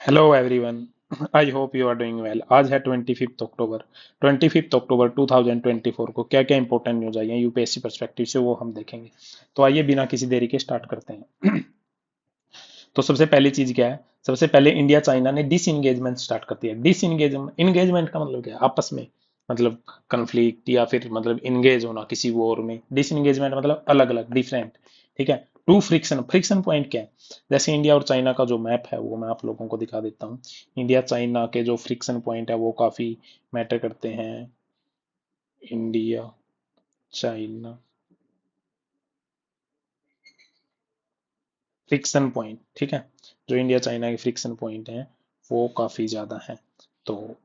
Hello everyone. I hope you are doing well. आज है 25 अक्टूबर। 25 अक्टूबर 2024 को क्या क्या इंपॉर्टेंट न्यूज आई है यूपीएससी परस्पेक्टिव से वो हम देखेंगे। तो आइए बिना किसी देरी के स्टार्ट करते हैं। तो सबसे पहली चीज क्या है। सबसे पहले इंडिया चाइना ने डिसइंगेजमेंट स्टार्ट कर दिया। डिसइंगेजमेंट इंगेजमेंट का मतलब क्या है, आपस में मतलब कन्फ्लिक्ट या फिर मतलब इंगेज होना किसी वॉर में। डिसइंगेजमेंट मतलब अलग अलग डिफरेंट। ठीक है। टू फ्रिक्शन, फ्रिक्शन पॉइंट क्या है। जैसे इंडिया और चाइना का जो मैप है वो मैं आप लोगों को दिखा देता हूँ। इंडिया चाइना के जो फ्रिक्शन पॉइंट है वो काफी मैटर करते हैं। इंडिया चाइना फ्रिक्शन पॉइंट, ठीक है। जो इंडिया चाइना के फ्रिक्शन पॉइंट हैं वो काफी ज्यादा हैं। तो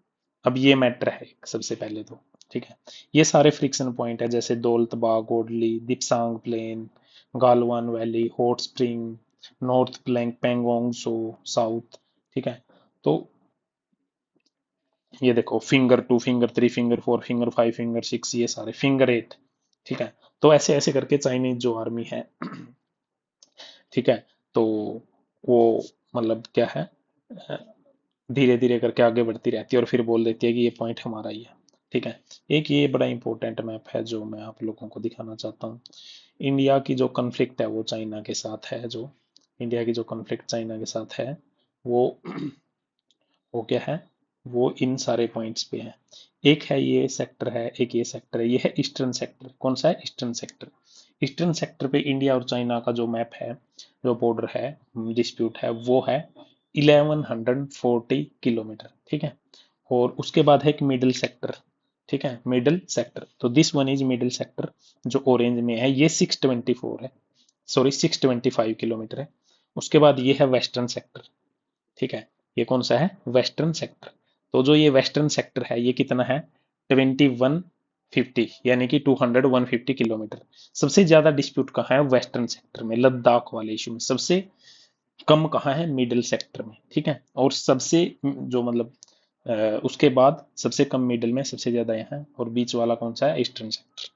अब ये मैटर है सबसे पहले तो, ठीक है। ये सारे फ्रिक्शन पॉइंट है जैसे दौलत बाग, ओडली, Depsang plain, Galwan valley, hot spring, north bank, Pangong Tso, south. ठीक है। तो ये देखो finger 2, finger 3, finger 4, finger 5, finger 6, ये सारे फिंगर 8। ठीक है। तो ऐसे ऐसे करके चाइनीज जो आर्मी है, ठीक है, तो वो मतलब क्या है, धीरे धीरे करके आगे बढ़ती रहती है और फिर बोल देती है कि ये पॉइंट हमारा ही है। ठीक है। एक ये बड़ा इंपॉर्टेंट मैप है जो मैं आप लोगों को दिखाना चाहता हूँ। इंडिया की जो कन्फ्लिक्ट है वो चाइना के साथ है, जो इंडिया की जो कन्फ्लिक्ट चाइना के साथ है वो वो क्या है, वो इन सारे पॉइंट्स पे है। एक है ये सेक्टर है, एक ये सेक्टर है, ये है ईस्टर्न सेक्टर। कौन सा है, ईस्टर्न सेक्टर। ईस्टर्न सेक्टर पे इंडिया और चाइना का जो मैप है, जो बॉर्डर है, डिस्प्यूट है, वो है 1140 किलोमीटर। ठीक है। और उसके बाद है एक मिडिल सेक्टर। ठीक है, मिडिल सेक्टर, तो this one is middle sector. जो ऑरेंज में है ये 624 है, सॉरी 625 किलोमीटर है। उसके बाद ये है वेस्टर्न सेक्टर। ठीक है। ये कौन सा है, वेस्टर्न सेक्टर। तो जो ये वेस्टर्न सेक्टर है ये कितना है, 2150, यानी कि 150 किलोमीटर। सबसे ज्यादा डिस्प्यूट कहाँ है, वेस्टर्न सेक्टर में, लद्दाख वाले इशू में। सबसे कम कहाँ है, मिडिल सेक्टर में। ठीक है। और सबसे जो मतलब उसके बाद सबसे कम मिडिल में, सबसे ज्यादा यहाँ, और बीच वाला कौन सा है, ईस्टर्न सेक्टर।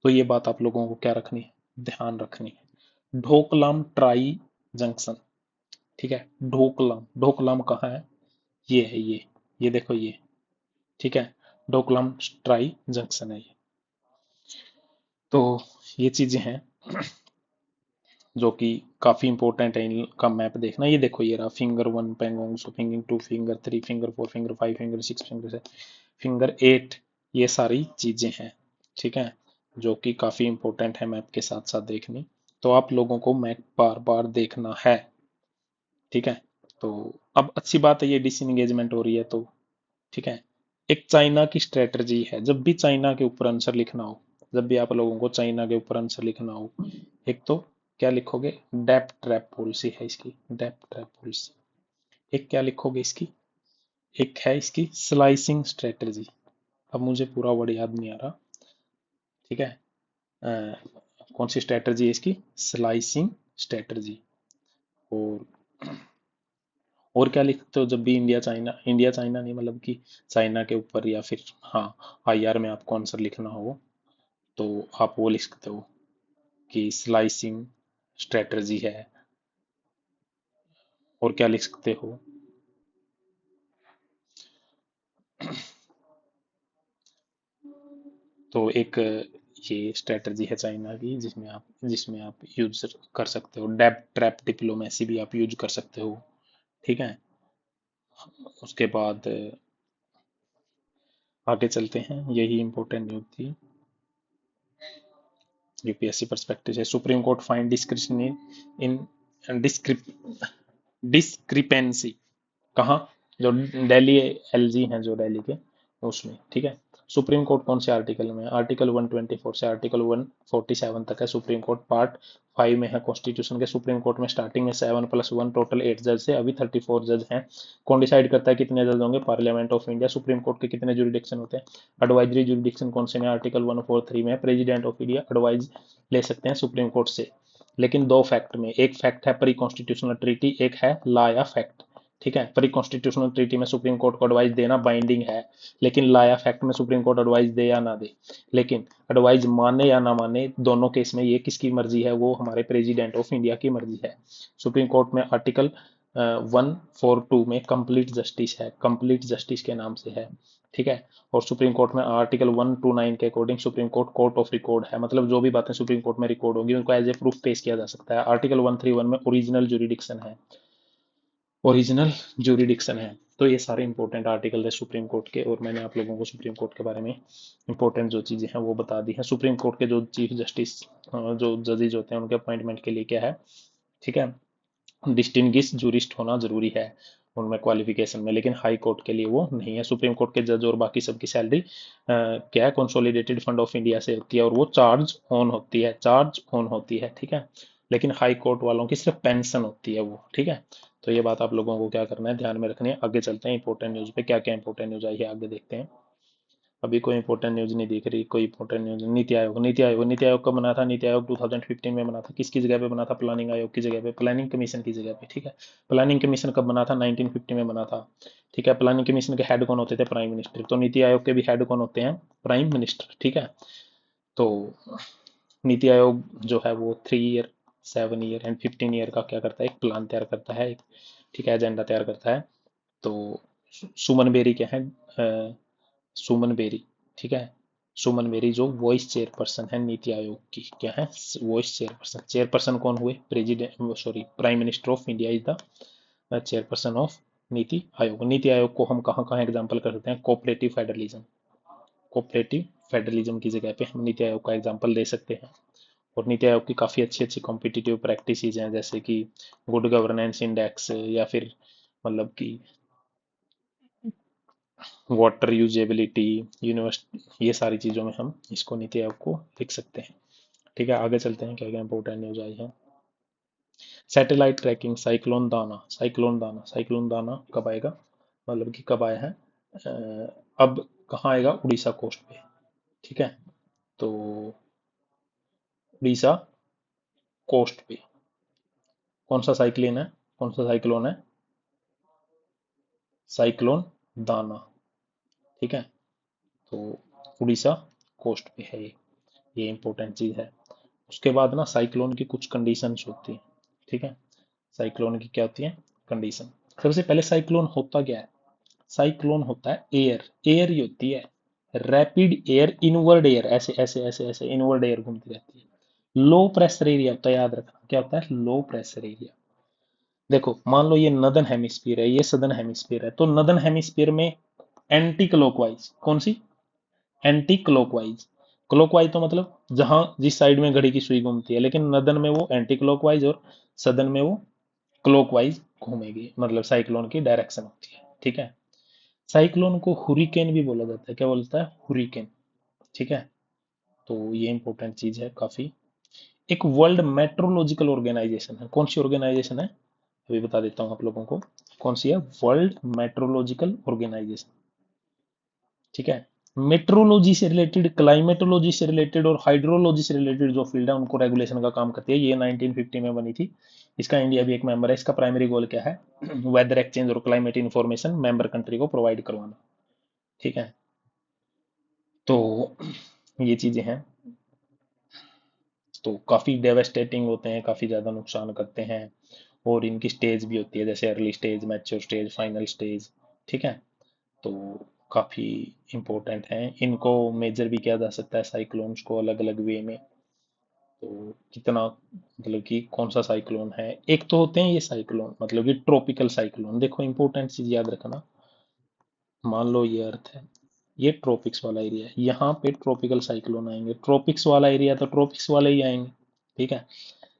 तो ये बात आप लोगों को क्या रखनी है, ध्यान रखनी है। ढोकलाम ट्राई जंक्शन। ठीक है। ढोकलाम, ढोकलाम कहाँ है, ये है ये देखो ये। ठीक है। डोकलाम ट्राई जंक्शन है ये। तो ये चीजें हैं जो कि काफी इंपॉर्टेंट है, इनका मैप देखना। ये देखो ये रहा, finger 1 Pangong Tso, finger 2, finger 3, finger 4, finger 5, finger 6, finger 8, ये सारी चीजें हैं। ठीक है। जो कि काफी इंपॉर्टेंट है मैप के साथ साथ देखनी। तो आप लोगों को मैप बार बार देखना है। ठीक है। तो अब अच्छी बात है ये डिसएंगेजमेंट हो रही है तो, ठीक है। एक चाइना की स्ट्रेटजी है, जब भी चाइना के ऊपर आंसर लिखना हो, जब भी आप लोगों को चाइना के ऊपर आंसर लिखना हो, एक तो क्या लिखोगे, डेप्थ ट्रैप पॉलिसी है इसकी, डेप्थ ट्रैप पॉलिसी। एक क्या लिखोगे इसकी, एक है इसकी स्लाइसिंग स्ट्रेटजी। अब मुझे पूरा वर्ड याद नहीं आ रहा। ठीक है। कौन सी स्ट्रेटजी है इसकी, स्लाइसिंग स्ट्रेटजी। और और क्या लिखते हो जब भी इंडिया चाइना, इंडिया चाइना नहीं मतलब कि चाइना के ऊपर या फिर, हाँ, आईआर में आपको आंसर लिखना हो तो आप वो लिख सकते हो कि स्लाइसिंग स्ट्रेटजी है। और क्या लिख सकते हो, तो एक ये स्ट्रेटजी है चाइना की जिसमें आप यूज कर सकते हो। डेप ट्रैप डिप्लोमेसी भी आप यूज कर सकते हो। ठीक है। उसके बाद आगे चलते हैं, यही इंपॉर्टेंट न्यूज थी यूपीएससी परस्पेक्टिव से। Supreme court find description in discrepancy, कहाँ, जो दिल्ली एलजी हैं जो दिल्ली के, उसमें। ठीक है। सुप्रीम कोर्ट कौन से आर्टिकल में, आर्टिकल 124 से आर्टिकल 147 तक है सुप्रीम कोर्ट। पार्ट 5 में है कॉन्स्टिट्यूशन के। सुप्रीम कोर्ट में स्टार्टिंग में 7+1 टोटल 8 जज से, अभी 34 जज हैं। कौन डिसाइड करता है कितने जज होंगे, parliament of India. Supreme court के कितने जुरिडिक्शन होते हैं, एडवाइजरी जुरिडिक्शन कौन से में, आर्टिकल 143 में। प्रेसिडेंट ऑफ इंडिया एडवाइज ले सकते हैं सुप्रीम कोर्ट से, लेकिन दो फैक्ट में। एक फैक्ट है प्री कॉन्स्टिट्यूशनल ट्रीटी, एक है ला या फैक्ट। ठीक है। प्री कॉन्स्टिट्यूशनल ट्रीटी में सुप्रीम कोर्ट को एडवाइस देना बाइंडिंग है, लेकिन ला या फैक्ट में सुप्रीम कोर्ट एडवाइस दे या ना दे, लेकिन एडवाइस माने या ना माने, दोनों केस में ये किसकी मर्जी है, वो हमारे प्रेसिडेंट ऑफ इंडिया की मर्जी है। सुप्रीम कोर्ट में आर्टिकल 142 में कंप्लीट जस्टिस है, कंप्लीट जस्टिस के नाम से है, ठीक है। और सुप्रीम कोर्ट में आर्टिकल 129 के according supreme court court of record है, मतलब जो भी बातें सुप्रीम कोर्ट में रिकॉर्ड होगी उनको एज ए प्रूफ पेश किया जा सकता है। आर्टिकल 131 में ओरिजिनल जुरिडिक्शन है, ओरिजिनल जुरिडिक्शन है। तो ये सारे इंपॉर्टेंट आर्टिकल है सुप्रीम कोर्ट के, और मैंने आप लोगों को सुप्रीम कोर्ट के बारे में इंपॉर्टेंट जो चीजें हैं वो बता दी हैं। सुप्रीम कोर्ट के जो चीफ जस्टिस, जो जजेज होते हैं, उनके अपॉइंटमेंट के लिए क्या है, ठीक है, डिस्टिंग्विश जूरिस्ट होना जरूरी है उनमें क्वालिफिकेशन में, लेकिन हाई कोर्ट के लिए वो नहीं है। सुप्रीम कोर्ट के जज और बाकी सबकी सैलरी क्या है, कंसोलिडेटेड फंड ऑफ इंडिया से होती है, और वो चार्ज ऑन होती है, चार्ज ऑन होती है, ठीक है। लेकिन हाई कोर्ट वालों की सिर्फ पेंशन होती है वो, ठीक है। तो ये बात आप लोगों को क्या करना है, ध्यान में रखनी है। आगे चलते हैं इंपॉर्टेंट न्यूज पे, क्या क्या इंपॉर्टेंट न्यूज आई है आगे देखते हैं। अभी कोई इंपॉर्टेंट न्यूज नहीं दिख रही, कोई इंपॉर्टेंट न्यूज। नीति आयोग, नीति आयोग कब बना था, नीति आयोग 2015 में बना था। किसकी जगह पे बना था, प्लानिंग आयोग की जगह पे, प्लानिंग कमीशन की जगह पे, ठीक है। प्लानिंग कमीशन कब बना था, 1950 में बना था, ठीक है। प्लानिंग कमीशन के हेड कौन होते थे, प्राइम मिनिस्टर। तो नीति आयोग के भी हेड कौन होते हैं, प्राइम मिनिस्टर, ठीक है। तो नीति आयोग जो है वो 3 ईयर, 7 ईयर एंड 15 ईयर का क्या करता है, एक प्लान तैयार करता है, ठीक है, एजेंडा तैयार करता है। तो सुमन बेरी क्या है, सुमन बेरी, ठीक है। सुमन बेरी जो वॉइस चेयरपर्सन है नीति आयोग की, क्या है, वॉइस चेयरपर्सन। चेयरपर्सन कौन हुए, president, sorry, prime minister of India is the chairperson of NITI Aayog. NITI Aayog को हम कहाँ कहाँ एग्जाम्पल कर सकते हैं, कोऑपरेटिव फेडरलिज्म, कोऑपरेटिव फेडरलिज्म की जगह पे हम नीति आयोग का एग्जाम्पल दे सकते हैं। और नीति आयोग की काफ़ी अच्छी अच्छी कॉम्पिटिटिव प्रैक्टिसेस हैं, जैसे कि गुड गवर्नेंस इंडेक्स, या फिर मतलब कि वाटर यूजेबिलिटी, यूनिवर्सिटी, ये सारी चीज़ों में हम इसको नीति आयोग को लिख सकते हैं, ठीक है। आगे चलते हैं, क्या क्या इंपॉर्टेंट न्यूज आई है। सैटेलाइट ट्रैकिंग, साइक्लोन दाना, साइक्लोन दाना, साइक्लोन दाना कब आएगा, मतलब कि कब आया है, अब कहाँ आएगा, उड़ीसा कोस्ट पे, ठीक है। तो उड़ीसा कोस्ट पे कौन सा साइक्लोन है, कौन सा साइक्लोन है, साइक्लोन दाना, ठीक है। तो उड़ीसा कोस्ट पे है ये इंपॉर्टेंट चीज है। उसके बाद ना साइक्लोन की कुछ कंडीशंस होती हैं, ठीक है। साइक्लोन की क्या होती है, कंडीशन। सबसे पहले साइक्लोन होता क्या है, साइक्लोन होता है एयर, एयर ही होती है, रैपिड एयर, इनवर्ड एयर, ऐसे ऐसे ऐसे ऐसे इनवर्ड एयर घूमती रहती है। लो प्रेशर एरिया होता है, याद रखना क्या होता है, लो प्रेशर एरिया। देखो मान लो ये नदन हेमिस्फीयर है, ये सदर्न हेमिस्फीयर है, तो नदन हेमिस्फीयर में एंटी क्लॉकवाइज, कौन सी, एंटी क्लॉकवाइज। क्लॉकवाइज तो मतलब जहां जिस साइड में घड़ी की सुई घूमती है, लेकिन नदन में वो एंटी क्लॉकवाइज, और सदन में वो क्लॉकवाइज घूमेगी, मतलब साइक्लोन की डायरेक्शन होती है, ठीक है। साइक्लोन को हुरिकेन भी बोला जाता है, क्या बोलता है, हुरिकेन, ठीक है। तो ये इंपॉर्टेंट चीज है काफी। एक वर्ल्ड मेट्रोलॉजिकल ऑर्गेनाइजेशन है, कौन सी ऑर्गेनाइजेशन है, अभी बता देता हूँ आप लोगों को, कौन सी है, वर्ल्ड मेट्रोलॉजिकल ऑर्गेनाइजेशन, ठीक है। मेट्रोलॉजी से रिलेटेड, क्लाइमेटोलॉजी से रिलेटेड और हाइड्रोलॉजी से रिलेटेड जो फील्ड है उनको रेगुलेशन का काम करती है। ये 1950 में बनी थी। इसका इंडिया भी एक मेंबर है। इसका प्राइमरी गोल क्या है, वेदर एक्सचेंज और क्लाइमेट इंफॉर्मेशन मेंबर कंट्री को प्रोवाइड करवाना, ठीक है। तो ये चीजें हैं, तो काफी डेवेस्टेटिंग होते हैं, काफी ज्यादा नुकसान करते हैं। और इनकी स्टेज भी होती है, जैसे early stage, mature stage, final stage, ठीक है। तो काफी इंपॉर्टेंट हैं, इनको मेजर भी किया जा सकता है साइक्लोन्स को अलग अलग वे में। तो कितना, मतलब कि कौन सा साइक्लोन है, एक तो होते हैं ये साइक्लोन, मतलब कि ट्रॉपिकल साइक्लोन। देखो इंपॉर्टेंट चीज याद रखना, मान लो ये अर्थ है, ये ट्रॉपिक्स वाला एरिया है, यहाँ पे ट्रॉपिकल साइक्लोन आएंगे, ट्रॉपिक्स वाला एरिया तो ट्रॉपिक्स वाले ही आएंगे, ठीक है।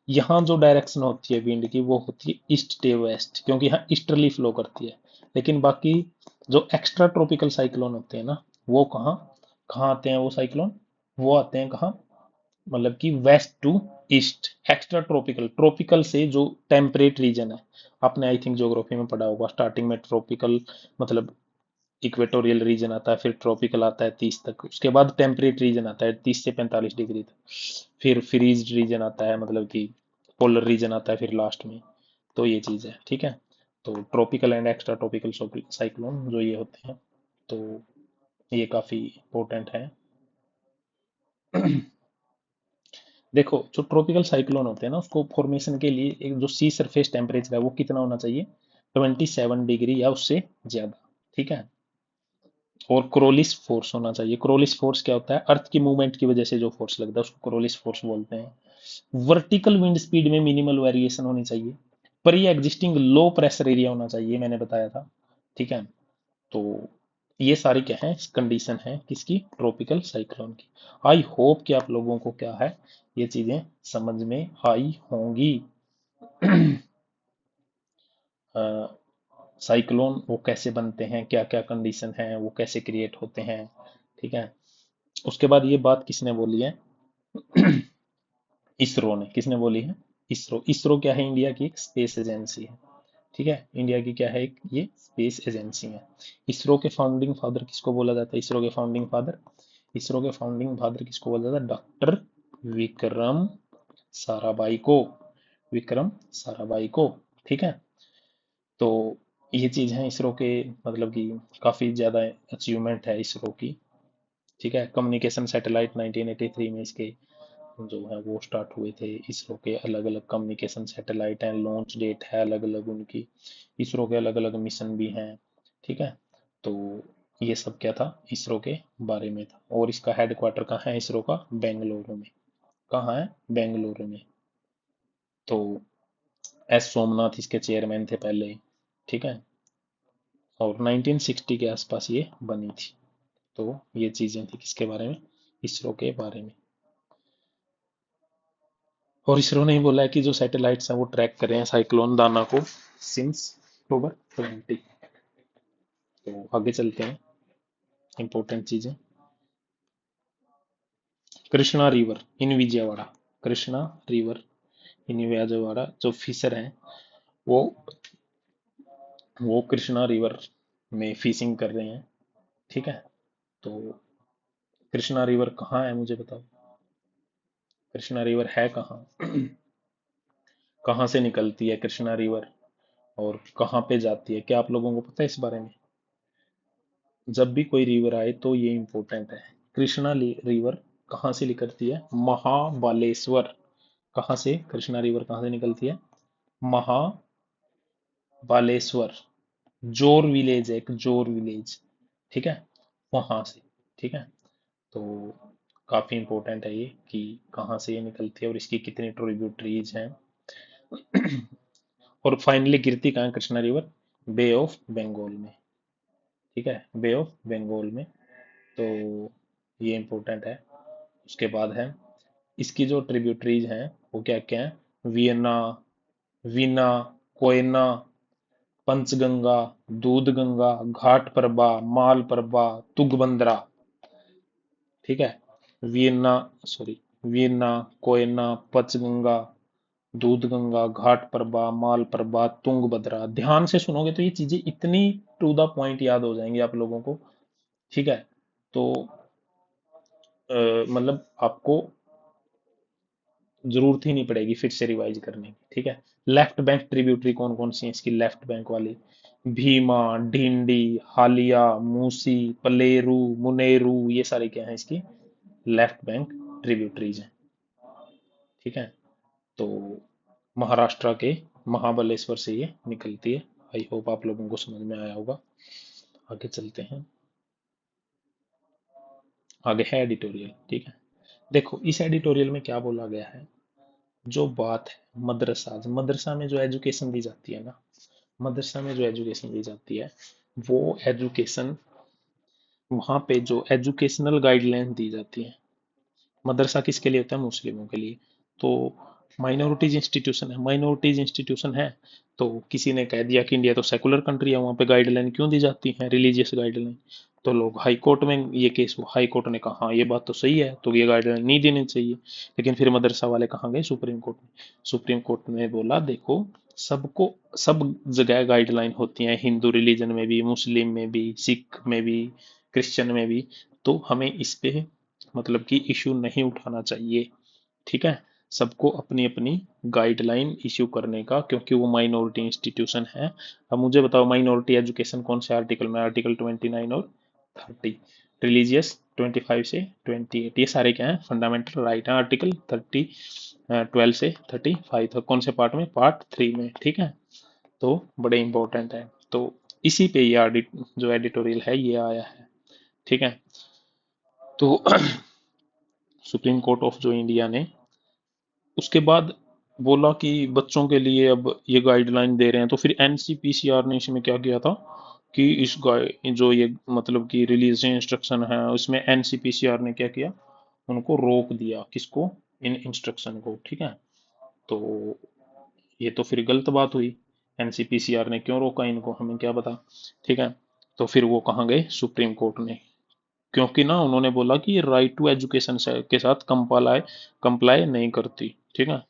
यहाँ जो डायरेक्शन होती है विंड की वो होती है ईस्ट से वेस्ट, क्योंकि यहाँ ईस्टर्ली फ्लो करती है। लेकिन बाकी जो एक्स्ट्रा ट्रॉपिकल साइक्लोन होते हैं ना, वो कहाँ कहाँ आते हैं, वो साइक्लोन वो आते हैं कहाँ, मतलब कि west to east. Extra tropical, tropical से जो टेम्परेट रीजन है, आपने आई थिंक ज्योग्राफी में पढ़ा होगा, स्टार्टिंग में ट्रॉपिकल मतलब इक्वेटोरियल रीजन आता है, फिर ट्रॉपिकल आता है 30 तक, उसके बाद टेम्परेट रीजन आता है 30 से 45 डिग्री तक, फिर फ्रीज रीजन आता है, मतलब कि पोलर रीजन आता है फिर लास्ट में। तो ये चीज है, ठीक है। तो tropical and extra tropical cyclone जो ये होते हैं, तो ये काफी इंपॉर्टेंट है। देखो जो ट्रॉपिकल साइक्लोन होते हैं ना, उसको फॉर्मेशन के लिए एक जो सी सरफेस टेम्परेचर है वो कितना होना चाहिए, 27 डिग्री या उससे ज्यादा, ठीक है। और क्रोलिस फोर्स होना चाहिए। क्रोलिस फोर्स क्या होता है? अर्थ की मूवमेंट की वजह से जो फोर्स लगता है उसको क्रोलिस फोर्स बोलते हैं। वर्टिकल विंड स्पीड में मिनिमल वेरिएशन होनी चाहिए। Pre existing low pressure area होना चाहिए, मैंने बताया था, ठीक है। तो ये सारी क्या है, कंडीशन है किसकी? ट्रॉपिकल साइक्लोन की। आई होप कि आप लोगों को क्या है, ये चीजें समझ में आई होंगी। साइक्लोन वो कैसे बनते हैं, क्या क्या कंडीशन है, वो कैसे क्रिएट होते हैं, ठीक है। उसके बाद ये बात किसने बोली है? इसरो ने। किसने बोली है? इसरो। इसरो क्या है? इंडिया की एक स्पेस एजेंसी है, ठीक है। इंडिया की क्या है? एक ये स्पेस एजेंसी है। इसरो के फाउंडिंग फादर किसको बोला जाता है? इसरो के फाउंडिंग फादर, इसरो के फाउंडिंग फादर किसको बोला जाता है? डॉक्टर विक्रम साराभाई को। विक्रम साराभाई को, ठीक है। तो ये चीज है इसरो के, मतलब कि काफी ज्यादा अचीवमेंट है इसरो की, ठीक है। कम्युनिकेशन सैटेलाइट 1983 में इसके जो है वो स्टार्ट हुए थे। इसरो के अलग अलग कम्युनिकेशन सैटेलाइट हैं, लॉन्च डेट है अलग अलग उनकी, इसरो के अलग अलग मिशन भी हैं, ठीक है। तो ये सब क्या था, इसरो के बारे में था। और इसका हेडक्वार्टर कहाँ है इसरो का? बेंगलुरु में। कहाँ है? बेंगलुरु में। तो एस सोमनाथ इसके चेयरमैन थे पहले, ठीक है। और 1960 के आसपास ये बनी थी। तो ये चीजें थी किसके बारे में? इसरो के बारे में। और इसरो ने ही बोला है कि जो सैटेलाइट्स हैं वो ट्रैक कर रहे हैं साइक्लोन दाना को सिंस October 20। तो आगे चलते हैं, इंपॉर्टेंट चीजें। Krishna river in Vijayawada. Krishna river in Vijayawada, जो फिशर हैं वो कृष्णा रिवर में फिशिंग कर रहे हैं, ठीक है। तो कृष्णा रिवर कहाँ है मुझे बताओ? कृष्णा रिवर है कहाँ? कहाँ से निकलती है कृष्णा रिवर और कहाँ पे जाती है? क्या आप लोगों को पता है इस बारे में? जब भी कोई रिवर आए तो ये इंपॉर्टेंट है। कृष्णा रिवर कहाँ से निकलती है? महाबालेश्वर। कहाँ से कृष्णा रिवर कहाँ से निकलती है? महाबालेश्वर। जोर विलेज है, एक जोर विलेज, ठीक है, वहां से, ठीक है। तो काफी इंपॉर्टेंट है ये कि कहाँ से ये निकलती है और इसकी कितनी ट्रिब्यूटरीज हैं। और फाइनली गिरती कहाँ है Krishna river? Bay of Bengal में, ठीक है, बे ऑफ बंगाल में। तो ये इंपॉर्टेंट है। उसके बाद है इसकी जो ट्रिब्यूटरीज हैं वो क्या क्या है? वियना, वीना, कोयना, पंचगंगा, दूधगंगा, घाट प्रभा, माल प्रभा, तुंगभद्रा, ठीक है। Venna, sorry, Venna, Koyna, Panchganga, Dudhganga, Ghataprabha, Malaprabha, Tungabhadra. ध्यान से सुनोगे तो ये चीजें इतनी टू द पॉइंट याद हो जाएंगी आप लोगों को, ठीक है। तो मतलब आपको जरूरत ही नहीं पड़ेगी फिर से रिवाइज करने की, ठीक है। लेफ्ट बैंक ट्रिब्यूटरी कौन कौन सी है इसकी? लेफ्ट बैंक वाली भीमा, ढिंडी, हालिया, मूसी, पलेरू, मुनेरू, ये सारे क्या है इसकी? लेफ्ट बैंक ट्रिब्यूटरीज हैं, ठीक है। तो महाराष्ट्र के महाबलेश्वर से ये निकलती है। आई होप आप लोगों को समझ में आया होगा। आगे चलते हैं। आगे है एडिटोरियल, ठीक है। देखो इस एडिटोरियल में क्या बोला गया है, जो बात है मदरसा, मदरसा में जो एजुकेशन दी जाती है ना, मदरसा में जो एजुकेशन दी जाती है वो एजुकेशन, वहाँ पे जो एजुकेशनल गाइडलाइन दी जाती है, मदरसा किसके लिए होता है? मुस्लिमों के लिए। तो माइनॉरिटीज इंस्टीट्यूशन है, माइनॉरिटीज इंस्टीट्यूशन है। तो किसी ने कह दिया कि इंडिया तो सेकुलर कंट्री है, वहाँ पे गाइडलाइन क्यों दी जाती है, रिलीजियस गाइडलाइन? तो लोग हाई कोर्ट में ये केस हुआ, हाई कोर्ट ने कहा हाँ ये बात तो सही है, तो ये गाइडलाइन नहीं देनी चाहिए। लेकिन फिर मदरसा वाले कहाँ गए? सुप्रीम कोर्ट में। सुप्रीम कोर्ट ने बोला देखो, सबको सब जगह गाइडलाइन होती है, हिंदू रिलीजन में भी, मुस्लिम में भी, सिख में भी, क्रिश्चियन में भी। तो हमें इस पे मतलब कि इशू नहीं उठाना चाहिए, ठीक है। सबको अपनी अपनी गाइडलाइन इश्यू करने का, क्योंकि वो माइनॉरिटी इंस्टीट्यूशन है। अब मुझे बताओ माइनॉरिटी एजुकेशन कौन से आर्टिकल में? आर्टिकल 29 और 30। रिलीजियस 25 से 28, ये सारे क्या है? फंडामेंटल राइट है। आर्टिकल 30 12 से 35 कौन से पार्ट में? पार्ट 3 में, ठीक है। तो बड़े इंपॉर्टेंट है। तो इसी पे ये ऑडिट जो एडिटोरियल है ये आया है, ठीक है। तो सुप्रीम कोर्ट ऑफ जो इंडिया ने उसके बाद बोला कि बच्चों के लिए अब ये गाइडलाइन दे रहे हैं, तो फिर एनसीपीसीआर ने इसमें क्या किया था कि इस जो ये मतलब कि रिलीज इंस्ट्रक्शन है उसमें एनसीपीसीआर ने क्या किया, उनको रोक दिया, किसको, इन इंस्ट्रक्शन को, ठीक है। तो ये तो फिर गलत बात हुई, एनसीपीसीआर ने क्यों रोका इनको हमें क्या पता, ठीक है। तो फिर वो कहाँ गए, सुप्रीम कोर्ट ने, क्योंकि ना उन्होंने बोला कि राइट टू एजुकेशन के साथ कंप्लाई कंप्लाई नहीं करती, ठीक है।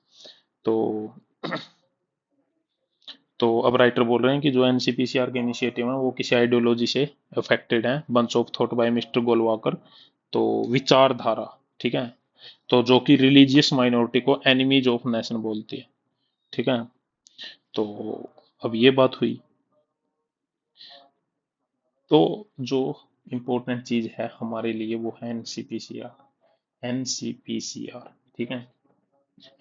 तो अब राइटर बोल रहे हैं कि जो एनसीपीसीआर के इनिशिएटिव है वो किसी आइडियोलॉजी से अफेक्टेड है, bunch of thought by mister Golwalkar, तो विचारधारा, ठीक है, तो जो कि रिलीजियस माइनॉरिटी को एनिमीज ऑफ नेशन बोलती है, ठीक है। तो अब ये बात हुई। तो जो इम्पोर्टेंट चीज है हमारे लिए वो है एनसीपीसीआर, एनसीपीसीआर, ठीक है।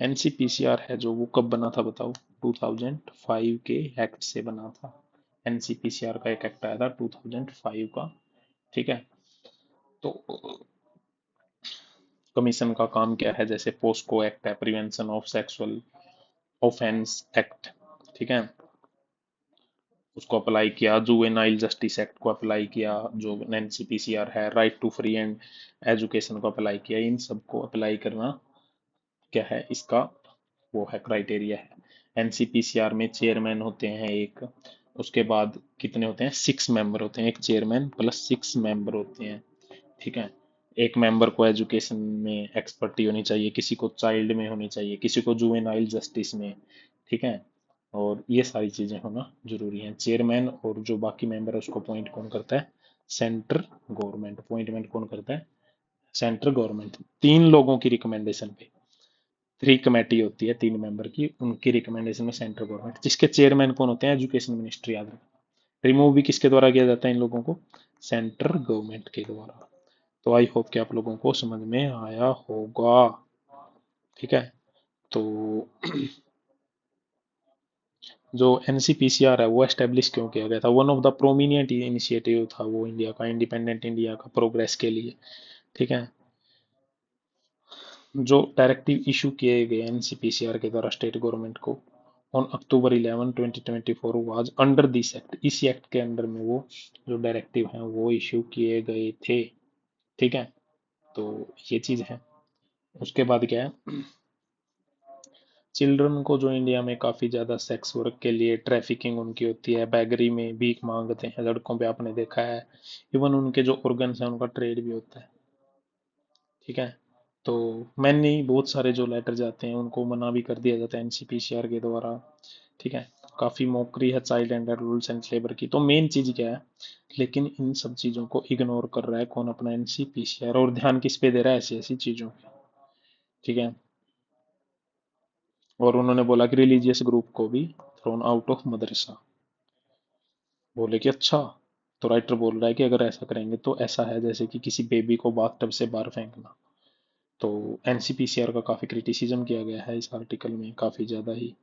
एनसीपीसीआर है जो वो कब बना था बताओ, 2005 के एक्ट से बना था। एनसीपीसीआर का एक एक्ट आया था 2005 का, ठीक है। तो कमीशन का काम क्या है, जैसे पोस्को एक्ट है, prevention of sexual offence act, ठीक है, उसको अप्लाई किया, जुवेनाइल जस्टिस एक्ट को अप्लाई किया, जो एनसीपीसीआर है, right to free and education को अप्लाई किया, इन सबको अप्लाई करना क्या है इसका, वो है क्राइटेरिया है। एनसीपीसीआर में चेयरमैन होते हैं एक, उसके बाद कितने होते हैं, 6 मेंबर होते हैं, एक चेयरमैन प्लस 6 मेंबर होते हैं, ठीक है। एक मेंबर को एजुकेशन में एक्सपर्टी होनी चाहिए, किसी को चाइल्ड में होनी चाहिए, किसी को जुवेनाइल जस्टिस में, ठीक है। और ये सारी चीजें होना जरूरी है। चेयरमैन और जो बाकी मेंबर है उसको अपॉइंट कौन करता है, सेंट्रल गवर्नमेंट, अपॉइंटमेंट कौन करता है, सेंट्रल गवर्नमेंट, 3 लोगों की रिकमेंडेशन पे, 3 कमेटी होती है 3 मेंबर की, उनकी रिकमेंडेशन में सेंट्रल गवर्नमेंट, जिसके चेयरमैन कौन होते हैं, एजुकेशन मिनिस्ट्री, याद रखना। रिमूव भी किसके द्वारा किया जाता है इन लोगों को, सेंट्रल गवर्नमेंट के द्वारा। तो आई होप कि आप लोगों को समझ में आया होगा, ठीक है। तो जो एनसीपीसीआर है वो एस्टेब्लिश क्यों किया गया था, वन ऑफ द प्रोमिनिएंट इनिशिएटिव था वो इंडिया का, इंडिपेंडेंट इंडिया का प्रोग्रेस के लिए, ठीक है। जो डायरेक्टिव इशू किए गए एनसीपीसीआर के द्वारा स्टेट गवर्नमेंट को on October 11 2024 was under this act, इसी एक्ट के अंडर में वो जो डायरेक्टिव हैं वो इशू किए गए थे, ठीक है। तो ये चीज है। उसके बाद क्या है, चिल्ड्रन को जो इंडिया में काफी ज्यादा सेक्स वर्क के लिए ट्रैफिकिंग उनकी होती है, बैगरी में भीख मांगते हैं लड़कों पे, आपने देखा है, इवन उनके जो ऑर्गन्स हैं उनका ट्रेड भी होता है, ठीक है। तो मैंने बहुत सारे जो लेटर जाते हैं उनको मना भी कर दिया जाता है एनसीपीसीआर के द्वारा, ठीक है। काफी मौकरी है child and rules and labour की, तो मेन चीज क्या है, लेकिन इन सब चीजों को इग्नोर कर रहा है कौन, अपना एनसीपीसीआर, और ध्यान किस पे दे रहा है, ऐसी ऐसी चीजों पे, ठीक है। और उन्होंने बोला कि रिलीजियस ग्रुप को भी थ्रोन आउट ऑफ मदरसा, बोले कि अच्छा, तो राइटर बोल रहा है कि अगर ऐसा करेंगे तो ऐसा है जैसे कि किसी बेबी को बाथटब से बाहर फेंकना। तो एनसीपीसीआर का काफी क्रिटिसिज्म किया गया है इस आर्टिकल में, काफी ज्यादा ही।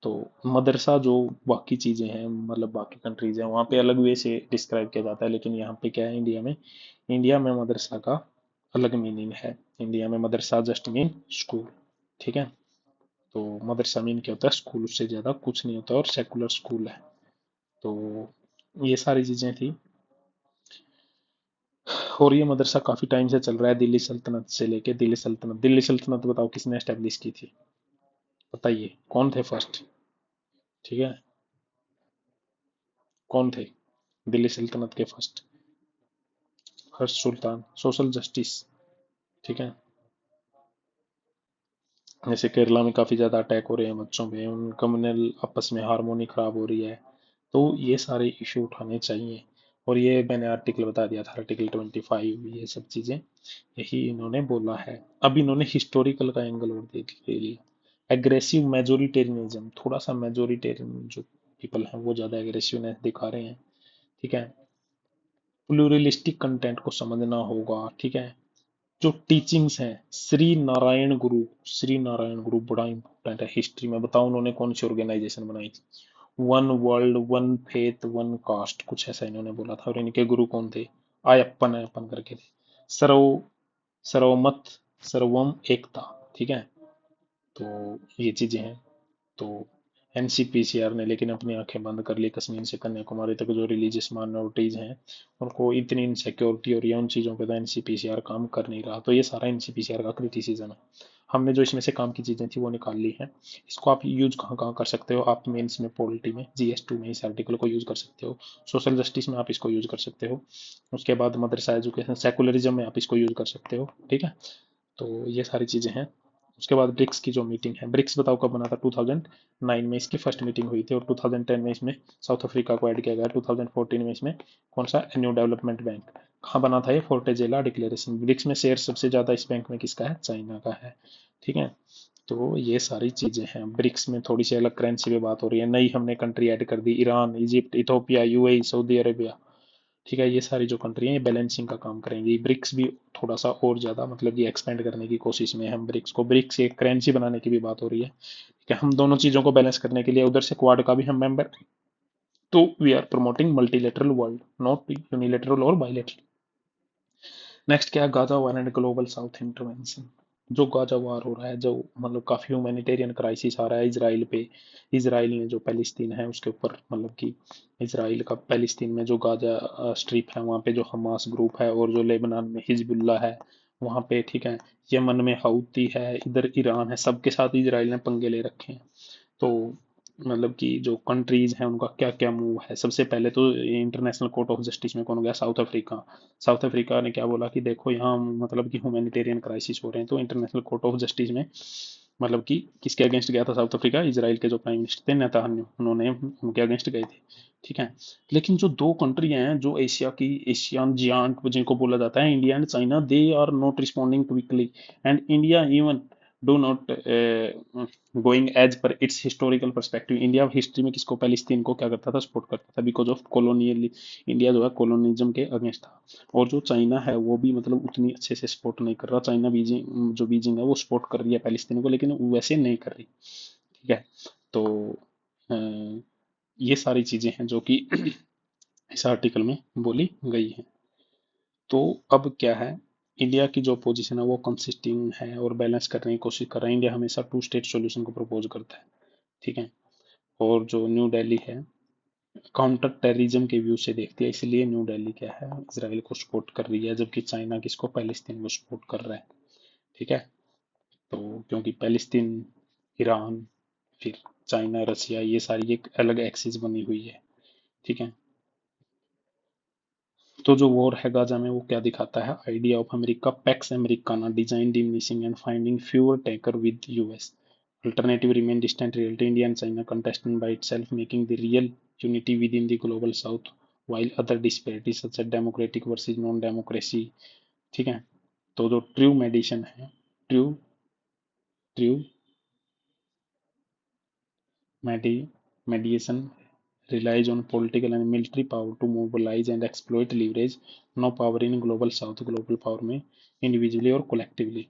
तो मदरसा जो बाकी चीजें हैं, मतलब बाकी कंट्रीज हैं वहाँ पे अलग वे से डिस्क्राइब किया जाता है, लेकिन यहाँ पे क्या है, इंडिया में मदरसा का अलग मीनिंग है। इंडिया में मदरसा जस्ट मीन स्कूल, ठीक है। तो मदरसा मीन क्या होता है, स्कूल, उससे ज्यादा कुछ नहीं होता, और सेकुलर स्कूल है। तो ये सारी चीजें थी। और ये मदरसा काफी टाइम से चल रहा है, दिल्ली सल्तनत से लेके, दिल्ली सल्तनत बताओ किसने एस्टेब्लिश की थी, बताइए कौन थे फर्स्ट, ठीक है, कौन थे दिल्ली सल्तनत के first, first sultan, social justice, ठीक है। जैसे केरला में काफी ज्यादा अटैक हो रहे हैं बच्चों पे, उन कम्युनल आपस में हारमोनी खराब हो रही है, तो ये सारे इशू उठाने चाहिए। और ये मैंने आर्टिकल बता दिया था, आर्टिकल 25, ये सब चीजें यही इन्होंने बोला है। अब इन्होंने हिस्टोरिकल का एंगल और देख ले लिया, एग्रेसिव मेजोरिटेरियनिज्म, थोड़ा सा मेजोरिटेरियन जो पीपल हैं वो ज्यादा एग्रेसिवनेस दिखा रहे हैं, ठीक है। प्लूरलिस्टिक कंटेंट को समझना होगा, ठीक है। जो टीचिंग्स हैं, श्री नारायण गुरु बड़ा इंपॉर्टेंट है हिस्ट्री में, बताओ उन्होंने कौन सी ऑर्गेनाइजेशन बनाई थी, one world, one faith, one cast, कुछ ऐसा इन्होंने बोला था। और इनके गुरु कौन थे? आयप्पन अयप्पन करके थे। सर्व सर्वमत सर्वम एकता, ठीक है। तो ये चीजें हैं। तो एनसीपीसीआर ने लेकिन अपनी आंखें बंद कर ली। कश्मीर से कन्याकुमारी तक जो रिलीजियस माइनॉरिटीज हैं उनको इतनी इनसिक्योरिटी और ये उन चीज़ों पे तो एनसीपीसीआर काम कर नहीं रहा। तो ये सारा एनसीपीसीआर का क्रिटिसिज्म है। हमने जो इसमें से काम की चीज़ें थी वो निकाल ली हैं। इसको आप यूज कहाँ कहाँ कर सकते हो? आप मेंस में, पॉलिटी में, जीएस2 में इस आर्टिकल को यूज कर सकते हो। सोशल जस्टिस में आप इसको यूज कर सकते हो। उसके बाद मदरसा एजुकेशन सेकुलरिज्म में आप इसको यूज कर सकते हो, ठीक है। तो ये सारी चीजें हैं। उसके बाद ब्रिक्स की जो मीटिंग है, ब्रिक्स बताओ कब बना था? 2009 में इसकी फर्स्ट मीटिंग हुई थी, और 2010 में इसमें साउथ अफ्रीका को ऐड किया गया। 2014 में इसमें कौन सा? New development bank. कहाँ बना था ये? फोर्टेजेला डिक्लेरेशन। ब्रिक्स में शेयर सबसे ज्यादा इस बैंक में किसका है? चाइना का है, ठीक है। तो ये सारी चीजें हैं। ब्रिक्स में थोड़ी सी अलग करेंसी पे बात हो रही है। नई हमने कंट्री ऐड कर दी, Iran, Egypt, Ethiopia, UAE, Saudi Arabia, ठीक है। ये सारी जो कंट्री है ये बैलेंसिंग का काम करेंगी। ब्रिक्स भी थोड़ा सा और ज्यादा मतलब ये एक्सपेंड करने की कोशिश में है। हम ब्रिक्स को, ब्रिक्स एक करेंसी बनाने की भी बात हो रही है कि हम दोनों चीजों को बैलेंस करने के लिए, उधर से क्वाड का भी हम मेंबर। तो we are promoting multilateral world, not unilateral और बाइलेटरल। नेक्स्ट क्या है? Gaza war and global south intervention. जो गाजा वार हो रहा है, जो मतलब काफी ह्यूमैनिटेरियन क्राइसिस आ रहा है इसराइल पे। इसराइल ने जो पैलेस्तीन है उसके ऊपर मतलब कि इसराइल का पैलेस्तीन में जो गाजा स्ट्रिप है वहाँ पे जो हमास ग्रुप है, और जो लेबनान में हिजबुल्ला है वहाँ पे, ठीक है। यमन में हouthi है, इधर ईरान है, सबके साथ इसराइल ने पंगे ले रखे हैं। तो मतलब कि जो कंट्रीज हैं उनका क्या क्या मूव है? सबसे पहले तो इंटरनेशनल कोर्ट ऑफ जस्टिस में कौन गया? South Africa. साउथ अफ्रीका ने क्या बोला कि देखो यहाँ मतलब कि ह्यूमैनिटेरियन क्राइसिस हो रहे हैं। तो इंटरनेशनल कोर्ट ऑफ जस्टिस में मतलब कि किसके अगेंस्ट गया था साउथ अफ्रीका? इजराइल के जो प्राइम मिनिस्टर थे नेतान्याहू, उन्होंने उनके अगेंस्ट गए थे, ठीक है। लेकिन जो दो कंट्री हैं जो एशिया की, एशियन जियांट जिनको बोला जाता है, India and China, they are not responding quickly. And India even do not going as per its historical perspective. India history में किसको? पैलेस्तीन को क्या करता था? सपोर्ट करता था, बिकॉज ऑफ कॉलोनियल। इंडिया जो है कॉलोनिज्म के अगेंस्ट था। और जो चाइना है वो भी मतलब उतनी अच्छे से सपोर्ट नहीं कर रहा। चाइना बीजिंग, जो बीजिंग है वो सपोर्ट कर रही है पैलेस्तीन को, लेकिन वो वैसे नहीं कर रही, ठीक है। तो अ, ये सारी चीजें हैं जो कि इस आर्टिकल में बोली गई है। तो अब क्या है? इंडिया की जो पोजीशन है वो कंसिस्टिंग है और बैलेंस करने की कोशिश कर रहा है। इंडिया हमेशा टू स्टेट सॉल्यूशन को प्रपोज करता है, ठीक है। और जो न्यू दिल्ली है काउंटर टेररिज्म के व्यू से देखती है, इसलिए न्यू दिल्ली क्या है? इसराइल को सपोर्ट कर रही है, जबकि चाइना किसको? पैलेस्तीन को सपोर्ट कर रहा है, ठीक है। तो क्योंकि पैलेस्तीन, ईरान, फिर चाइना, रसिया, ये सारी एक अलग एक्सिस बनी हुई है, ठीक है। तो जो वॉर है गाजा में वो क्या दिखाता है? Idea of America, PACS Americana, design diminishing and finding fewer Tacker with US, alternative remain distant reality, India and China contesting by itself, making the real unity within the global south, while other disparities such as democratic versus non democracy, ठीक है। तो जो true medicine है, true true mediation relies on political and military power to mobilize and exploit leverage, no power in global south, global power में individually और collectively.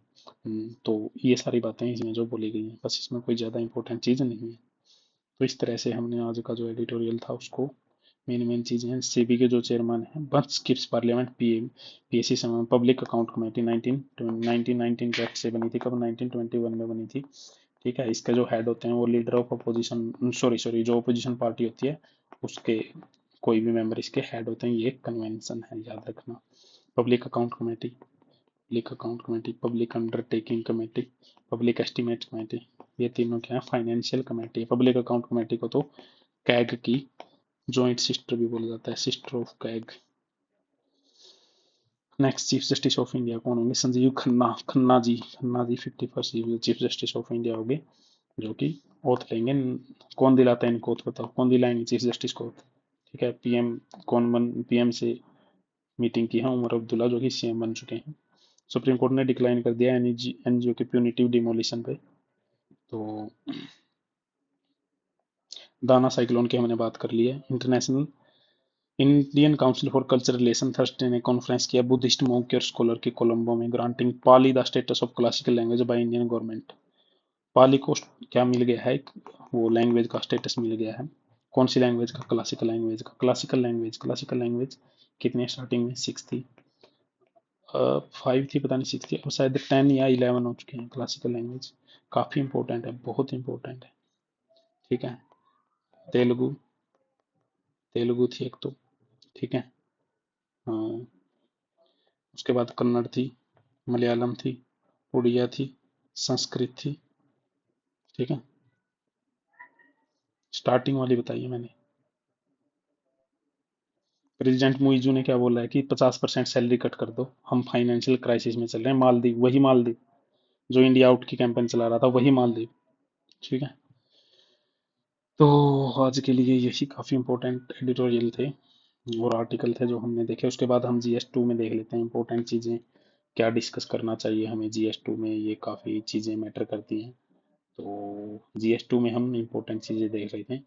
तो ये सारी बातें इसमें जो बोली गई हैं, बस इसमें कोई ज़्यादा इंपॉर्टेंट चीज़ नहीं है। तो इस तरह से हमने आज का जो एडिटोरियल था उसको, मेन मेन चीज़ें हैं। सेबी के जो चेयरमैन हैं, बंस स्किप्स पार्लियामेंट, पीएम, पीएससी समय, पब्लिक अकाउंट कमेटी 1919 के एक्ट से बनी थी। कब? 1921 में बनी थी, ठीक है। इसके जो हेड होते हैं वो leader of opposition, sorry sorry, जो अपोजिशन पार्टी होती है उसके कोई भी मेंबर इसके हेड होते हैं। ये एक कन्वेंशन है, याद रखना। Public account committee, public account committee, public undertaking committee, public estimate committee, ये तीनों क्या है? फाइनेंशियल कमेटी है। पब्लिक अकाउंट कमेटी को तो कैग की जॉइंट सिस्टर भी बोला जाता है, sister of CAG. Next chief justice of India कौन होंगे? Sanjeev Khanna, Khanna ji 51st chief justice of India होंगे, जो कि ओथ लेंगे। कौन दिलाता है इनको ओथ? बताओ कौन दिलाएंगे चीफ जस्टिस को ओथ? ठीक है, पीएम। पीएम से मीटिंग की है उमर अब्दुल्ला, जो कि सीएम बन चुके हैं। सुप्रीम कोर्ट ने डिक्लाइन कर दिया एनजीओ के प्यूनिटिव डिमोलिशन पे। तो दाना साइक्लोन की हमने बात कर ली है। International Indian Council for Cultural Relation Thursday ने कॉन्फ्रेंस किया बुद्धिस्ट मॉन्क और स्कॉलर की कोलंबो में, granting Pali the status of classical language by Indian government. Pali को क्या मिल गया है? वो लैंग्वेज का स्टेटस मिल गया है। कौन सी लैंग्वेज का? क्लासिकल लैंग्वेज का। क्लासिकल लैंग्वेज कितने स्टार्टिंग में? 6 थी, 5 थी, पता नहीं 6 थी, अब शायद 10 या 11 हो चुके हैं। क्लासिकल लैंग्वेज काफ़ी इंपॉर्टेंट है, बहुत इंपॉर्टेंट है। ठीक है। तेलुगु, तेलुगु थी एक तो। ठीक है। हाँ, उसके बाद कन्नड़ थी, मलयालम थी, उड़िया थी, संस्कृत थी। ठीक है। स्टार्टिंग वाली बताइए मैंने। प्रेसिडेंट मुइजू ने क्या बोला है कि 50% सैलरी कट कर दो, हम फाइनेंशियल क्राइसिस में चल रहे हैं। मालदीव, वही मालदीव जो इंडिया आउट की कैंपेन चला रहा था, वही मालदीव। ठीक है। तो आज के लिए यही काफ़ी इंपॉर्टेंट एडिटोरियल थे और आर्टिकल थे जो हमने देखे। उसके बाद हम GS2 में देख लेते हैं इंपॉर्टेंट चीज़ें, क्या डिस्कस करना चाहिए हमें GS2 में, ये काफ़ी चीज़ें मैटर करती हैं। तो GS2 में हम इंपॉर्टेंट चीज़ें देख रहे थे।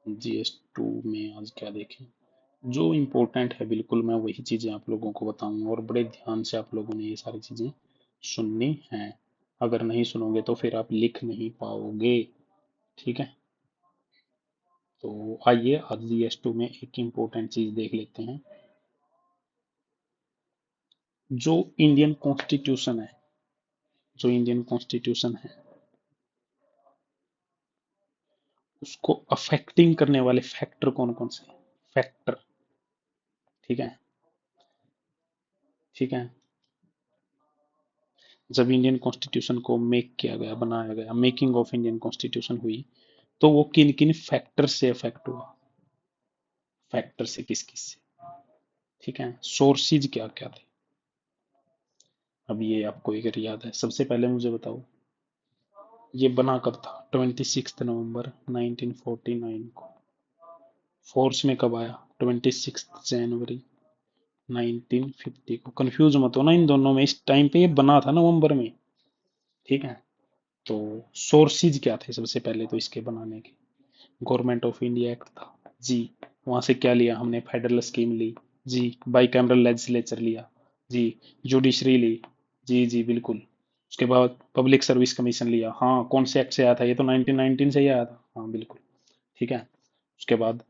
GS2 में आज क्या देखें? जो इम्पोर्टेंट है बिल्कुल मैं वही चीज़ें आप लोगों को बताऊंगा और बड़े ध्यान से आप लोगों ने ये सारी चीज़ें सुननी हैं। अगर नहीं सुनोगे तो फिर आप लिख नहीं पाओगे। ठीक है। तो आइए आज GS2 में एक इम्पोर्टेंट चीज़ देख लेते हैं। जो इंडियन कॉन्स्टिट्यूशन है, जो इंडियन कॉन्स्टिट्यूशन है उसको अफेक्टिंग करने वाले फैक्टर कौन कौन से? फैक्टर। ठीक है। ठीक है। जब इंडियन कॉन्स्टिट्यूशन को मेक किया गया, बनाया गया, मेकिंग ऑफ इंडियन कॉन्स्टिट्यूशन हुई, तो वो किन किन फैक्टर से अफेक्ट हुआ? फैक्टर से किस किस से? ठीक है। सोर्सेज क्या क्या थे? अब ये आपको अगर याद है, सबसे पहले मुझे बताओ ये बना कब था? 26 नवंबर 1949 को। फोर्स में कब आया? 26 जनवरी 1950 को। कंफ्यूज मत हो ना इन दोनों में, इस टाइम पे ये बना था नवंबर में। ठीक है। तो सोर्सेज क्या थे सबसे पहले तो इसके बनाने के? गवर्नमेंट ऑफ इंडिया एक्ट था जी। वहां से क्या लिया हमने? फेडरल स्कीम ली जी। बाई कैमरल लेजिस्लेचर लिया जी। जुडिशरी ली जी जी बिल्कुल। उसके बाद पब्लिक सर्विस कमीशन लिया। हाँ, कौन से एक्ट से आया था? ये तो 1919 से ही आया था। हाँ बिल्कुल। ठीक है। उसके बाद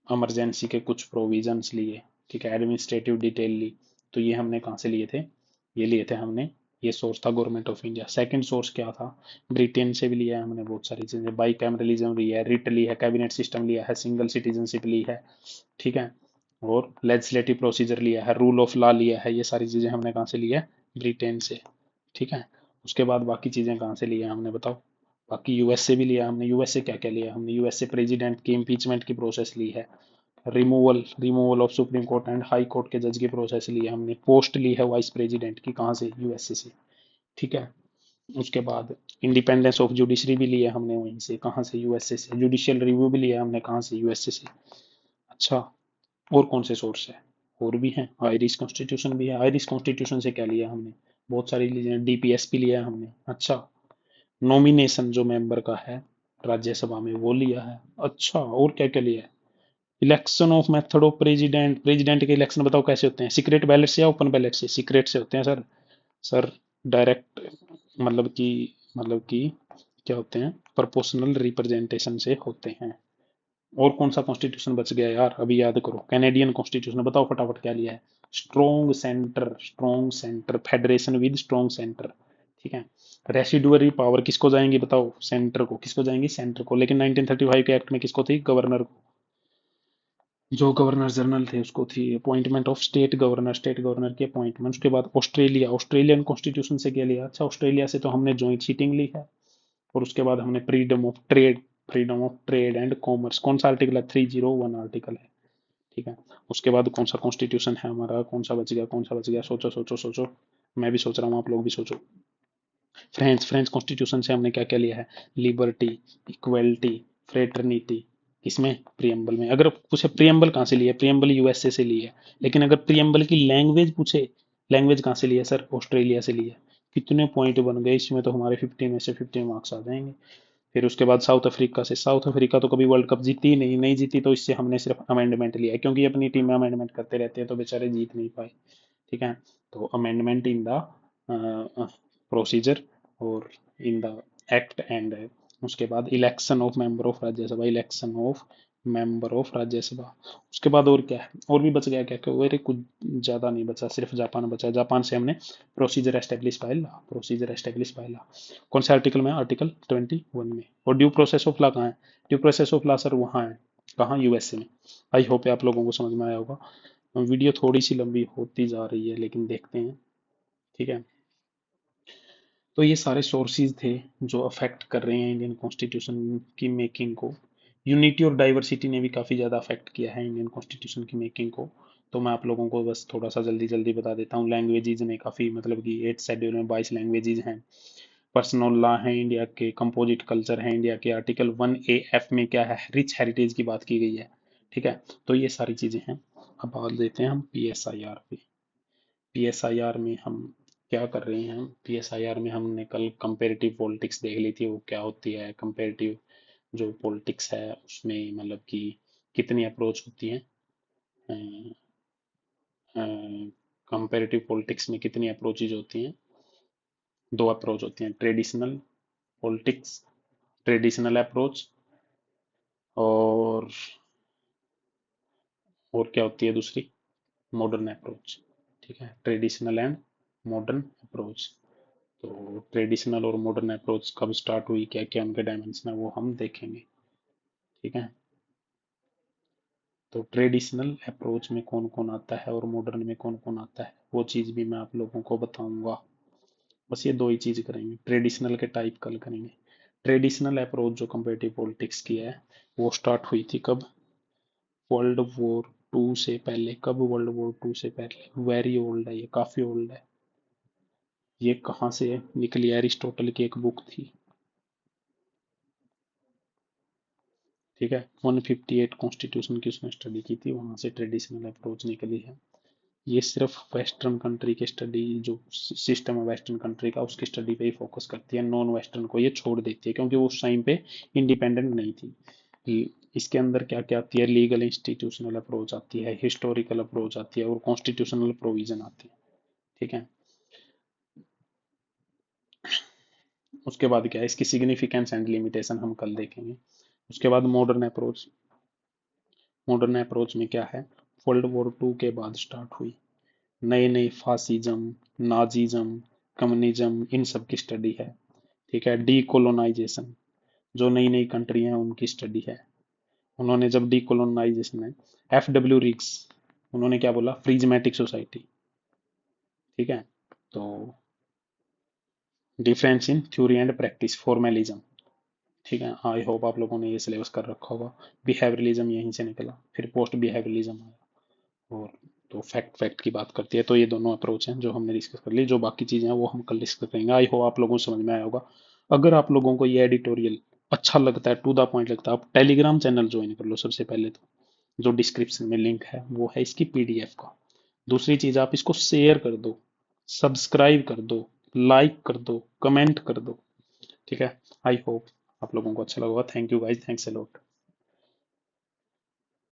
इमरजेंसी के कुछ प्रोविजंस लिए। ठीक है। एडमिनिस्ट्रेटिव डिटेल ली। तो ये हमने कहाँ से लिए थे? ये लिए थे हमने, ये सोर्स था government of India. Second source क्या था? ब्रिटेन से भी लिया है हमने बहुत सारी चीजें। बाई कैमरलिज्म लिया है, रिट ली है, कैबिनेट सिस्टम लिया है, सिंगल सिटीजनशिप ली है। ठीक है। और लेजिस्लेटिव प्रोसीजर लिया है, रूल ऑफ लॉ लिया है। ये सारी चीजें हमने कहाँ से ली है? ब्रिटेन से। ठीक है। उसके बाद बाकी चीजें कहाँ से लिया हमने बताओ? बाकी यूएस से भी लिया हमने। यूएस से क्या क्या लिया हमने? यूएस से प्रेसिडेंट की इम्पीचमेंट की प्रोसेस ली है। Removal of supreme court and high court के जज की प्रोसेस ली है हमने। पोस्ट ली है वाइस प्रेसिडेंट की, कहाँ से? यूएसए से। ठीक है। उसके बाद इंडिपेंडेंस ऑफ जुडिशरी भी लिया हमने वहीं से, कहाँ से? यूएसए से। जुडिशियल रिव्यू भी लिया हमने, कहाँ से? यूएसए से। अच्छा, और कौन से सोर्स है? और भी हैं, आयरिश कॉन्स्टिट्यूशन भी है। आयरिश कॉन्स्टिट्यूशन से क्या लिया हमने? बहुत सारी लीजिए। डीपीएसपी लिया है हमने। अच्छा, नॉमिनेशन जो मेंबर का है राज्यसभा में वो लिया है। अच्छा, और क्या क्या लिया है? Election of method of president. President के इलेक्शन बताओ कैसे होते हैं? सीक्रेट बैलेट से या ओपन बैलेट से? सीक्रेट से होते हैं सर। सर डायरेक्ट, मतलब कि, मतलब कि क्या होते हैं? प्रोपोर्शनल रिप्रेजेंटेशन से होते हैं। और कौन सा कॉन्स्टिट्यूशन बच गया यार? अभी याद करो। कैनेडियन कॉन्स्टिट्यूशन बताओ फटाफट क्या लिया है? Strong centre, strong centre, federation with strong centre. ठीक है। रेसिडुअरी पावर किसको जाएंगी बताओ? सेंटर को। किसको जाएंगी? सेंटर को। लेकिन 1935 के एक्ट में किसको थी? गवर्नर को। जो गवर्नर जनरल थे उसको थी। Appointment of state governor, state governor की अपॉइंटमेंट। उसके बाद ऑस्ट्रेलिया, ऑस्ट्रेलियन कॉन्स्टिट्यूशन से क्या लिया? अच्छा, ऑस्ट्रेलिया से तो हमने ज्वाइंट सीटिंग ली है। और उसके बाद हमने freedom of trade, freedom of trade and commerce. कौन सा आर्टिकल है? 301 आर्टिकल है। ठीक है। उसके बाद कौन सा कॉन्स्टिट्यूशन है हमारा? कौन सा बच गया? कौन सा बच गया? सोचो सोचो सोचो। मैं भी सोच रहा हूँ, आप लोग भी सोचो। फ्रेंच, फ्रेंच कॉन्स्टिट्यूशन से हमने क्या क्या लिया है? Liberty, equality, fraternity. किसमें? प्रियम्बल में। अगर पूछे प्रियम्बल कहाँ से लिया? प्रियम्बल यूएसए से ली है। लेकिन अगर प्रियम्बल की लैंग्वेज पूछे, लैंग्वेज कहाँ से लिया? सर ऑस्ट्रेलिया से लिया। कितने पॉइंट बन गए इसमें? तो हमारे 15 में से 15 मार्क्स आ जाएंगे। फिर उसके बाद साउथ अफ्रीका से। साउथ अफ्रीका तो कभी वर्ल्ड कप जीती नहीं, नहीं जीती, तो इससे हमने सिर्फ अमेंडमेंट लिया है, क्योंकि अपनी टीम में अमेंडमेंट करते रहते हैं तो बेचारे जीत नहीं पाए। ठीक है। तो अमेंडमेंट इन द प्रोसीजर। और इन द एक्ट एंड उसके बाद election of member of Rajya Sabha, election of member of Rajya Sabha. उसके बाद और क्या है, और भी बच गया क्या क्या, और कुछ ज्यादा नहीं बचा, सिर्फ जापान बचा। जापान से हमने procedure establish by law, procedure establish by law कौन से आर्टिकल में, आर्टिकल 21 में। और ड्यू प्रोसेस ऑफ लॉ कहाँ है, due process of law sir वहाँ है, कहाँ, यूएसए में। आई होप आप लोगों को समझ में आया होगा। वीडियो थोड़ी सी लंबी होती जा रही है लेकिन देखते हैं, ठीक है। तो ये सारे सोर्सेज थे जो अफेक्ट कर रहे हैं इंडियन कॉन्स्टिट्यूशन की मेकिंग को। यूनिटी और डाइवर्सिटी ने भी काफ़ी ज़्यादा अफेक्ट किया है इंडियन कॉन्स्टिट्यूशन की मेकिंग को। तो मैं आप लोगों को बस थोड़ा सा जल्दी जल्दी बता देता हूँ। लैंग्वेजेज ने काफ़ी, मतलब कि 8 शेड्यूल में 22 लैंग्वेजेज हैं। पर्सनल लॉ है इंडिया के, कंपोजिट कल्चर है इंडिया के, आर्टिकल 1 AF में क्या है, रिच हेरिटेज की बात की गई है, ठीक है। तो ये सारी चीज़ें हैं। अब बात देते हैं हम PSIR पे। PSIR में हम क्या कर रहे हैं, हम PSIR में हमने कल कंपेरेटिव पॉलिटिक्स देख ली थी, वो क्या होती है कंपेरेटिव जो पॉलिटिक्स है उसमें, मतलब कि कितनी अप्रोच होती है। कंपेरेटिव पॉलिटिक्स में कितनी अप्रोचेज होती हैं, 2 अप्रोच होती हैं, ट्रेडिशनल पॉलिटिक्स, ट्रेडिशनल अप्रोच, और क्या होती है दूसरी, मॉडर्न अप्रोच, ठीक है। Traditional and modern approach. तो ट्रेडिशनल और मॉडर्न अप्रोच कब स्टार्ट हुई, क्या क्या उनके डायमेंशन है, वो हम देखेंगे, ठीक है। तो ट्रेडिशनल अप्रोच में कौन कौन आता है और मॉडर्न में कौन कौन आता है, वो चीज़ भी मैं आप लोगों को बताऊंगा। बस ये 2 ही चीज़ करेंगे, ट्रेडिशनल के टाइप कल करेंगे। ट्रेडिशनल अप्रोच जो कंपेरेटिव पॉलिटिक्स की है, वो स्टार्ट हुई थी कब, वर्ल्ड वॉर 2 से पहले। कब, वर्ल्ड वॉर 2 से पहले, वेरी ओल्ड है ये, काफ़ी ओल्ड है। ये कहाँ से निकली, एरिस्टोटल की एक बुक थी, ठीक है। 158 कॉन्स्टिट्यूशन की उसने स्टडी की थी, वहां से ट्रेडिशनल अप्रोच निकली है। ये सिर्फ वेस्टर्न कंट्री के स्टडी, जो सिस्टम है वेस्टर्न कंट्री का, उसकी स्टडी पे ही फोकस करती है, नॉन वेस्टर्न को ये छोड़ देती है, क्योंकि वो उस टाइम पे इंडिपेंडेंट नहीं थी। इसके अंदर क्या क्या आती है, लीगल इंस्टीट्यूशनल अप्रोच आती है, हिस्टोरिकल अप्रोच आती है, और कॉन्स्टिट्यूशनल प्रोविजन आती है, ठीक है। उसके बाद क्या है, इसकी सिग्निफिकेंस एंड लिमिटेशन हम कल देखेंगे। उसके बाद मॉडर्न अप्रोच, मॉडर्न अप्रोच में क्या है, वर्ल्ड वॉर 2 के बाद स्टार्ट हुई। नई नई फासिज्म, नाजिज्म, कम्युनिज्म, इन सब की स्टडी है, ठीक है। डीकोलोनाइजेशन, जो नई नई कंट्री हैं उनकी स्टडी है। उन्होंने जब डीकोलोनाइजेशन में, FW रिग्स, उन्होंने क्या बोला, प्रिज्मेटिक सोसाइटी, ठीक है। तो difference in theory and practice, formalism, ठीक है। आई होप आप लोगों ने ये सिलेबस कर रखा होगा। बिहेवियरलिज्म यहीं से निकला, फिर पोस्ट बिहेवियरलिज्म आया, और तो फैक्ट फैक्ट की बात करती है। तो ये दोनों अप्रोच हैं जो हमने डिस्कस कर ली, जो बाकी चीजें हैं वो हम कल डिस्कस करेंगे। आई होप आप लोगों को समझ में आया होगा। अगर आप लोगों को ये एडिटोरियल अच्छा लगता है, टू द पॉइंट लगता है, आप टेलीग्राम चैनल ज्वाइन कर लो सबसे पहले तो, जो डिस्क्रिप्शन में लिंक है वो है इसकी PDF का। दूसरी चीज, आप इसको शेयर कर दो, सब्सक्राइब कर दो, लाइक कर दो, कमेंट कर दो, ठीक है। आई होप आप लोगों को अच्छा लगा। Thank you guys, thanks a lot.